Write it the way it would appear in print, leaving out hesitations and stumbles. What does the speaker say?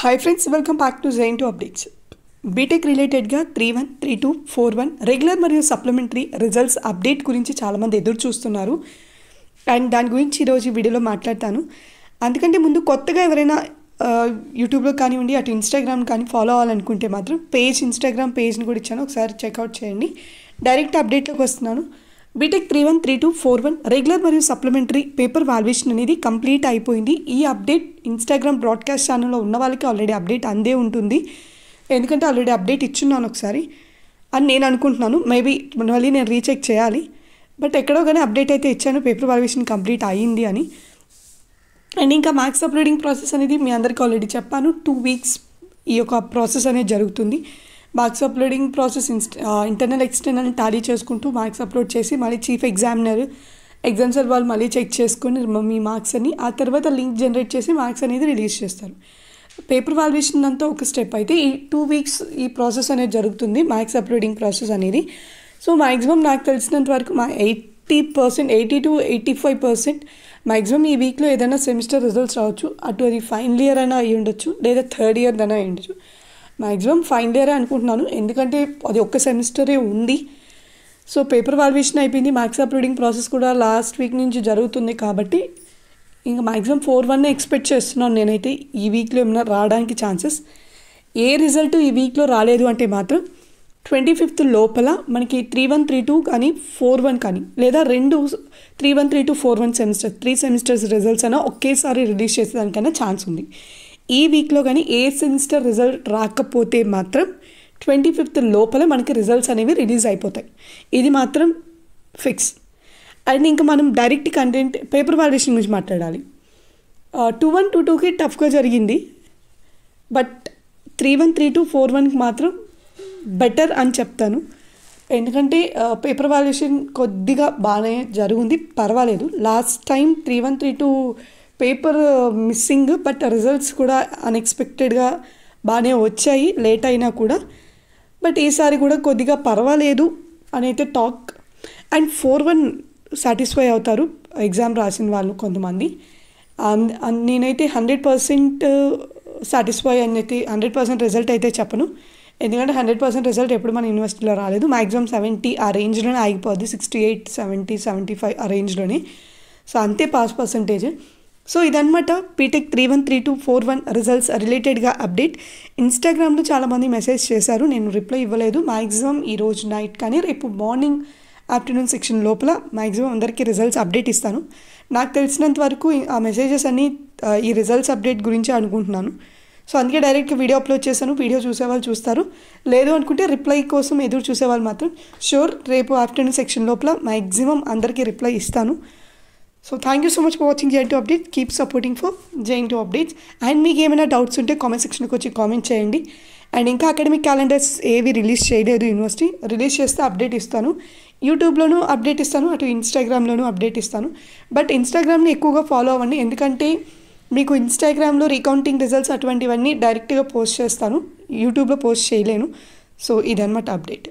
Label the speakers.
Speaker 1: Hi friends, welcome back to JNTU updates. BTech రిలేటెడ్గా 3-1, 3-2, 4-1 regular మరియు supplementary results update గురించి చాలామంది ఎదురు చూస్తున్నారు. అండ్ దాని గురించి ఈరోజు వీడియోలో మాట్లాడతాను. అందుకంటే ముందు కొత్తగా ఎవరైనా యూట్యూబ్లో కానివ్వండి, అటు ఇన్స్టాగ్రామ్ కానీ ఫాలో అవ్వాలనుకుంటే మాత్రం ఇన్స్టాగ్రామ్ పేజ్ని కూడా ఇచ్చాను, ఒకసారి చెక్అవుట్ చేయండి. డైరెక్ట్ అప్డేట్లోకి వస్తున్నాను. బీటెక్ 3-1, 3-2, 4-1 రెగ్యులర్ మరియు సప్లిమెంటరీ పేపర్ వాల్యుయేషన్ అనేది కంప్లీట్ అయిపోయింది. ఈ అప్డేట్ ఇన్స్టాగ్రామ్ బ్రాడ్కాస్ట్ ఛానల్లో ఉన్న వాళ్ళకి ఆల్రెడీ అప్డేట్ అందే ఉంటుంది, ఎందుకంటే ఆల్రెడీ అప్డేట్ ఇచ్చున్నాను ఒకసారి అని నేను అనుకుంటున్నాను. మేబీ మళ్ళీ నేను రీచెక్ చేయాలి, బట్ ఎక్కడో కానీ అప్డేట్ అయితే ఇచ్చాను, పేపర్ వాల్యుయేషన్ కంప్లీట్ అయ్యింది అని. అండ్ ఇంకా మార్క్స్ అప్లోడింగ్ ప్రాసెస్ అనేది మీ అందరికీ ఆల్రెడీ చెప్పాను. 2 weeks ఈ యొక్క ప్రాసెస్ అనేది జరుగుతుంది. Marks uploading process internal external Tally చేసుకుంటూ మార్క్స్ అప్లోడ్ చేసి మళ్ళీ చీఫ్ ఎగ్జామినర్ ఎగ్జామ్సర్ వాళ్ళు మళ్ళీ చెక్ చేసుకొని మీ మార్క్స్ అని ఆ తర్వాత లింక్ జనరేట్ చేసి మార్క్స్ అనేది రిలీజ్ చేస్తారు. పేపర్ వాల్యుయేషన్ అంతా ఒక స్టెప్ అయితే ఈ 2 weeks ఈ ప్రాసెస్ అనేది జరుగుతుంది, మార్క్స్ అప్లోడింగ్ ప్రాసెస్ అనేది. సో మ్యాక్సిమం నాకు తెలిసినంత వరకు 80% to 85% మ్యాక్సిమం ఈ వీక్లో ఏదైనా సెమిస్టర్ రిజల్ట్స్ రావచ్చు. అటు అది ఫైనల్ ఇయర్ అయినా అయ్యి ఉండొచ్చు, లేదా థర్డ్ ఇయర్ అయినా అయ్యి ఉండొచ్చు. మ్యాక్సిమం ఫైనల్ ఇయరే అనుకుంటున్నాను, ఎందుకంటే అది ఒక్క సెమిస్టరే ఉంది. సో పేపర్ వాల్యుయేషన్ అయిపోయింది, మార్క్స్ అప్లోడింగ్ ప్రాసెస్ కూడా లాస్ట్ వీక్ నుంచి జరుగుతుంది. కాబట్టి ఇంకా మ్యాక్సిమం 4-1 ఎక్స్పెక్ట్ చేస్తున్నాను నేనైతే. ఈ వీక్లో ఏమైనా రావడానికి ఛాన్సెస్. ఏ రిజల్ట్ ఈ వీక్లో రాలేదు అంటే మాత్రం 25th లోపల మనకి 3-1, 3-2 కానీ 4-1 కానీ, లేదా 3-1, 3-2, 4-1 సెమిస్టర్ 3 సెమిస్టర్స్ రిజల్ట్స్ అయినా ఒకేసారి రిలీజ్ చేసేదానికైనా ఛాన్స్ ఉంది. ఈ వీక్లో కానీ ఏ సెమిస్టర్ రిజల్ట్ రాకపోతే మాత్రం 25th లోపల మనకి రిజల్ట్స్ అనేవి రిలీజ్ అయిపోతాయి, ఇది మాత్రం ఫిక్స్. అండ్ ఇంకా మనం డైరెక్ట్ కంటెంట్ పేపర్ వాల్యుయేషన్ గురించి మాట్లాడాలి. 2-1, 2-2కి టఫ్గా జరిగింది, బట్ 3-1, 3-2, 4-1కి మాత్రం బెటర్ అని చెప్తాను. ఎందుకంటే పేపర్ వాల్యుయేషన్ కొద్దిగా బాగానే జరిగింది, పర్వాలేదు. Last time 3-1, 3-2 paper missing, but results కూడా అన్ఎక్స్పెక్టెడ్గా బాగానే వచ్చాయి, లేట్ అయినా కూడా. బట్ ఈసారి కూడా కొద్దిగా పర్వాలేదు అని అయితే టాక్. అండ్ 4-1 సాటిస్ఫై అవుతారు ఎగ్జామ్ రాసిన వాళ్ళు కొంతమంది. నేనైతే 100% సాటిస్ఫై అని అయితే 100% రిజల్ట్ అయితే చెప్పను, ఎందుకంటే 100% రిజల్ట్ ఎప్పుడు మన యూనివర్సిటీలో రాలేదు. మ్యాక్సిమం 70 ఆ రేంజ్లోనే ఆగిపోద్ది, 68, 70, 75 ఆ రేంజ్లోనే. సో అంతే పాస్ పర్సంటేజ్. సో ఇదన్నమాట బీటెక్ 3-1, 3-2, 4-1 రిజల్ట్స్ రిలేటెడ్గా అప్డేట్. ఇన్స్టాగ్రామ్లో చాలామంది మెసేజ్ చేశారు, నేను రిప్లై ఇవ్వలేదు. మ్యాక్సిమం ఈరోజు నైట్ కానీ రేపు మార్నింగ్ ఆఫ్టర్నూన్ సెక్షన్ లోపల మ్యాక్సిమం అందరికీ రిజల్ట్స్ అప్డేట్ ఇస్తాను. నాకు తెలిసినంత వరకు ఆ మెసేజెస్ అన్నీ ఈ రిజల్ట్స్ అప్డేట్ గురించి అనుకుంటున్నాను. సో అందుకే డైరెక్ట్గా వీడియో అప్లోడ్ చేశాను, వీడియో చూసేవాళ్ళు చూస్తారు, లేదు అనుకుంటే రిప్లై కోసం ఎదురు చూసేవాళ్ళు మాత్రం షూర్ రేపు ఆఫ్టర్నూన్ సెక్షన్ లోపల మ్యాక్సిమం అందరికీ రిప్లై ఇస్తాను. So thank you so much for watching Jain to update. Keep supporting for Jain to updates. And మీకు ఏమైనా డౌట్స్ ఉంటే కామెంట్ సెక్షన్కి వచ్చి కామెంట్ చేయండి. అండ్ ఇంకా అకాడమిక్ క్యాలెండర్స్ ఏవి రిలీజ్ చేయలేదు యూనివర్సిటీ, రిలీజ్ చేస్తే అప్డేట్ ఇస్తాను. యూట్యూబ్లోనూ అప్డేట్ ఇస్తాను, అటు ఇన్స్టాగ్రామ్లోనూ అప్డేట్ ఇస్తాను. బట్ ఇన్స్టాగ్రామ్ని ఎక్కువగా ఫాలో అవ్వండి, ఎందుకంటే మీకు ఇన్స్టాగ్రామ్లో రీకౌంటింగ్ రిజల్ట్స్ అటువంటివన్నీ డైరెక్ట్గా పోస్ట్ చేస్తాను, యూట్యూబ్లో పోస్ట్ చేయలేను. సో ఇదన్నమాట అప్డేట్.